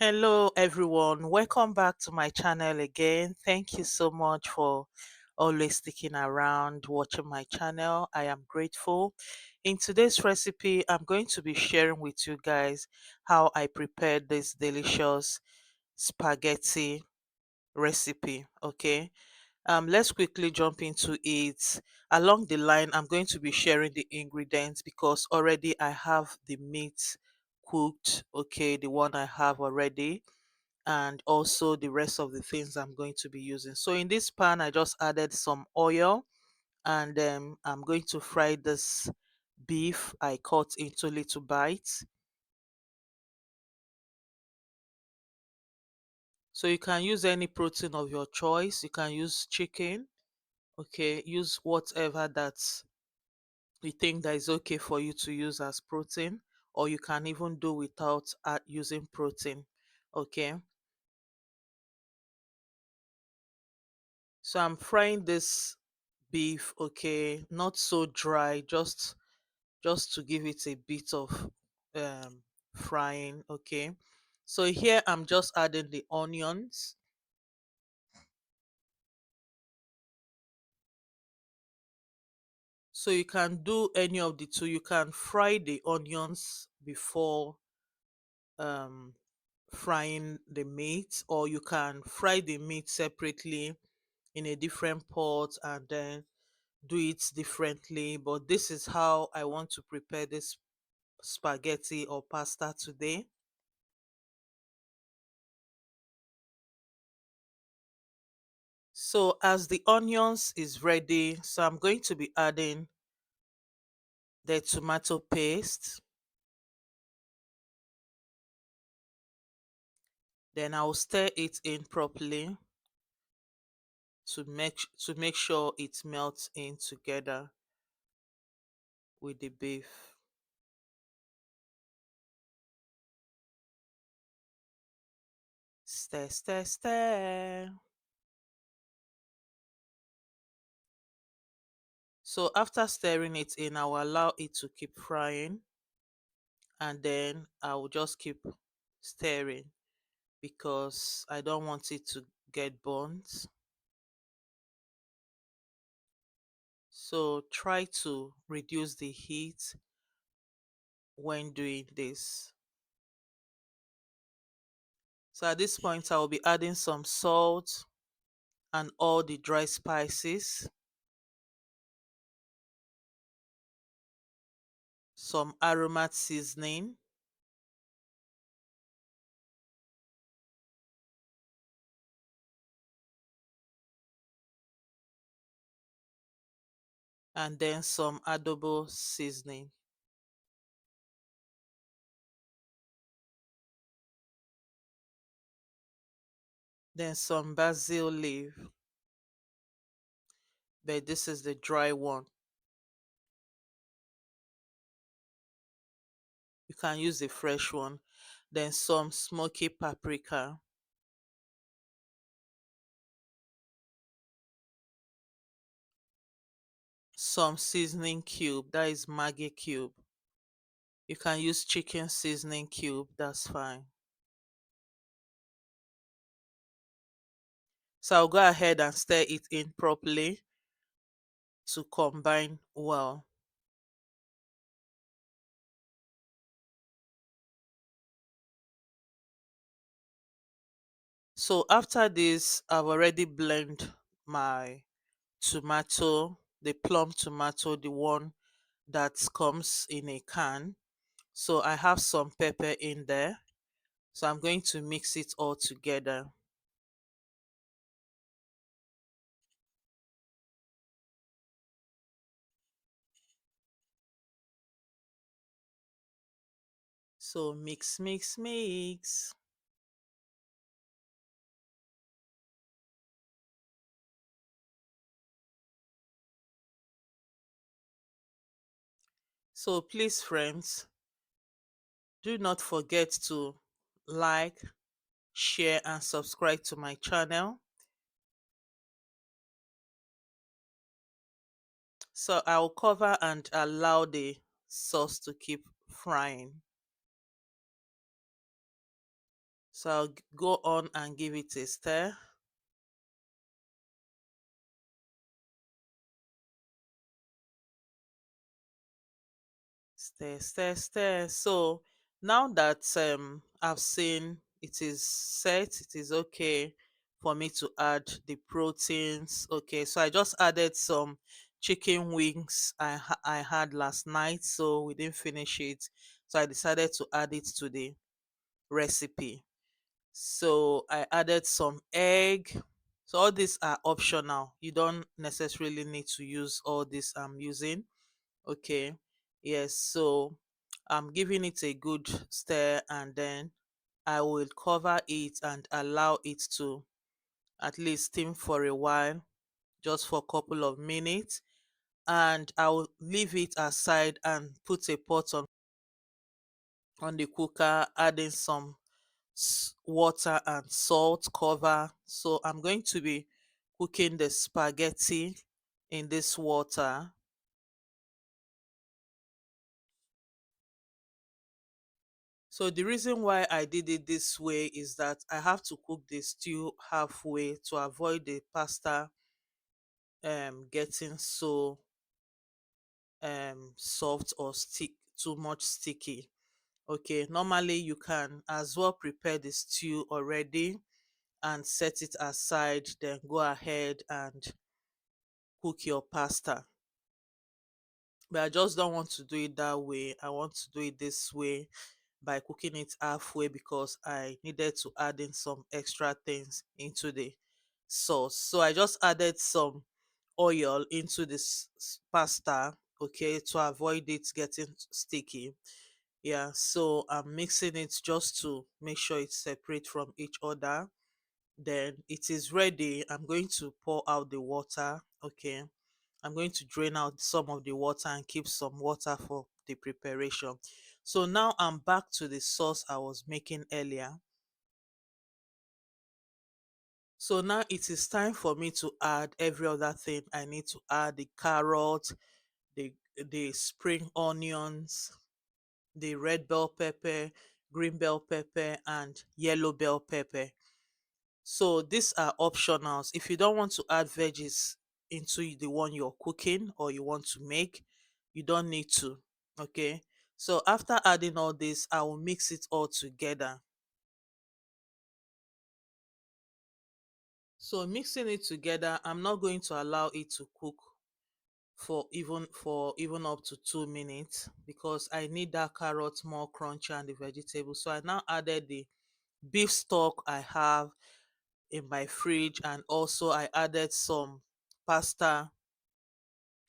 Hello, everyone. Welcome back to my channel again. Thank you so much for always sticking around watching my channel. I am grateful. In today's recipe, I'm going to be sharing with you guys how I prepared this delicious spaghetti recipe. Okay, let's quickly jump into it. Along the line, I'm going to be sharing the ingredients because already I have the meat cooked. Okay, the one I have already, and also the rest of the things I'm going to be using. So in this pan, I just added some oil, and I'm going to fry this beef I cut into little bites. So you can use any protein of your choice. You can use chicken, okay, use whatever that you think that is okay for you to use as protein, or you can even do without using protein, okay. So I'm frying this beef, okay, not so dry, just to give it a bit of um frying, okay. So here I'm just adding the onions. So you can do any of the two. You can fry the onions before um frying the meat, or you can fry the meat separately in a different pot and then do it differently. But this is how I want to prepare this spaghetti or pasta today. So as the onions is ready, so I'm going to be adding the tomato paste. Then I'll stir it in properly to make sure it melts in together with the beef. Stir, stir, stir. So after stirring it in, I'll allow it to keep frying, and then I will just keep stirring because I don't want it to get burnt. So try to reduce the heat when doing this. So at this point, I will be adding some salt and all the dry spices, some aromat seasoning, and then some adobo seasoning, then some basil leaf, but this is the dry one. You can use the fresh one. Then some smoky paprika, some seasoning cube, that is Maggi cube. You can use chicken seasoning cube, that's fine. So I'll go ahead and stir it in properly to combine well. So after this, I've already blended my tomato, the plum tomato, the one that comes in a can. So I have some pepper in there. So I'm going to mix it all together. So mix, mix, mix. So please, friends, do not forget to like, share, and subscribe to my channel. So I'll cover and allow the sauce to keep frying. So I'll go on and give it a stir. Stir, stir, stir. So now that I've seen it is set, it is okay for me to add the proteins. Okay, so I just added some chicken wings I had last night, so we didn't finish it. So I decided to add it to the recipe. So I added some egg. So all these are optional. You don't necessarily need to use all this I'm using. Okay. Yes. So I'm giving it a good stir, and then I will cover it and allow it to at least steam for a while, just for a couple of minutes. And I will leave it aside and put a pot on the cooker, adding some water and salt, cover. So I'm going to be cooking the spaghetti in this water. So the reason why I did it this way is that I have to cook the stew halfway to avoid the pasta getting so soft or too much sticky. Okay, normally you can as well prepare the stew already and set it aside, then go ahead and cook your pasta. But I just don't want to do it that way. I want to do it this way by cooking it halfway because I needed to add in some extra things into the sauce. So I just added some oil into this pasta, okay, to avoid it getting sticky. Yeah, so I'm mixing it just to make sure it's separate from each other. Then it is ready. I'm going to pour out the water, okay. I'm going to drain out some of the water and keep some water for the preparation. So now I'm back to the sauce I was making earlier. So now it is time for me to add every other thing I need to add: the carrot, the spring onions, the red bell pepper, green bell pepper, and yellow bell pepper. So these are optionals. If you don't want to add veggies into the one you're cooking or you want to make, you don't need to. Okay. So after adding all this, I will mix it all together. So mixing it together, I'm not going to allow it to cook for even up to 2 minutes because I need that carrot more crunchy and the vegetable. So I now added the beef stock I have in my fridge, and also I added some pasta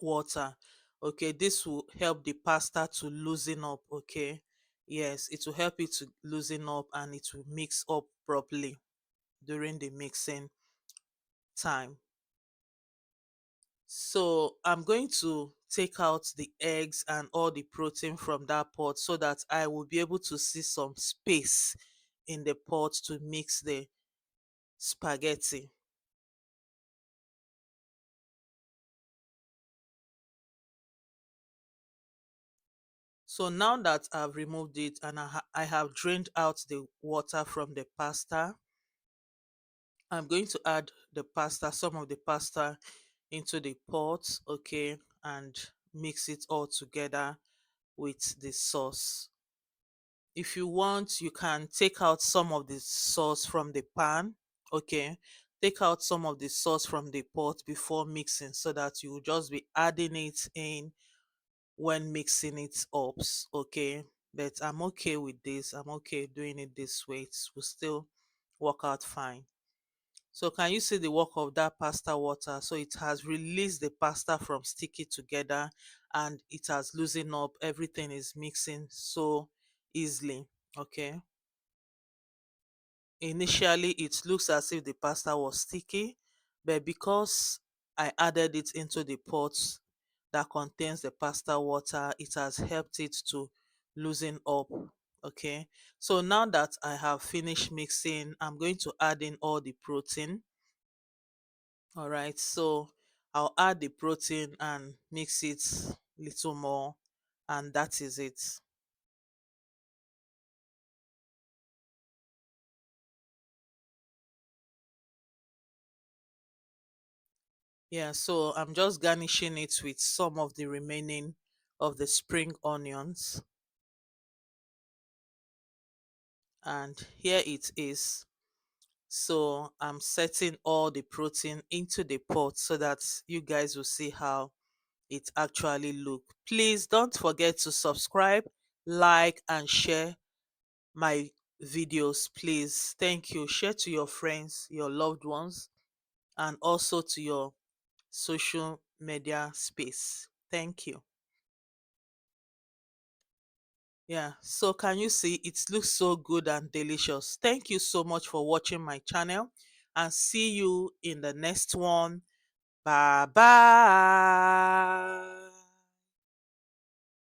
water. Okay, this will help the pasta to loosen up. Okay, yes, it will help it to loosen up and it will mix up properly during the mixing time. So I'm going to take out the eggs and all the protein from that pot so that I will be able to see some space in the pot to mix the spaghetti. So now that I've removed it and I have drained out the water from the pasta, I'm going to add the pasta, some of the pasta into the pot, okay, and mix it all together with the sauce. If you want, you can take out some of the sauce from the pan, okay. Take out some of the sauce from the pot before mixing so that you will just be adding it in when mixing it up, okay. But I'm okay with this. I'm okay doing it this way. It will still work out fine. So can you see the work of that pasta water? So it has released the pasta from sticky together and it has loosened up. Everything is mixing so easily. Okay. Initially, it looks as if the pasta was sticky, but because I added it into the pot that contains the pasta water, it has helped it to loosen up. Okay. So now that I have finished mixing, I'm going to add in all the protein. All right, so I'll add the protein and mix it little more, and that is it. Yeah, so I'm just garnishing it with some of the remaining of the spring onions. And here it is. So I'm setting all the protein into the pot so that you guys will see how it actually look. Please don't forget to subscribe, like, and share my videos, please. Thank you. Share to your friends, your loved ones, and also to your social media space. Thank you. Yeah, so can you see it looks so good and delicious? Thank you so much for watching my channel, and see you in the next one. Bye bye.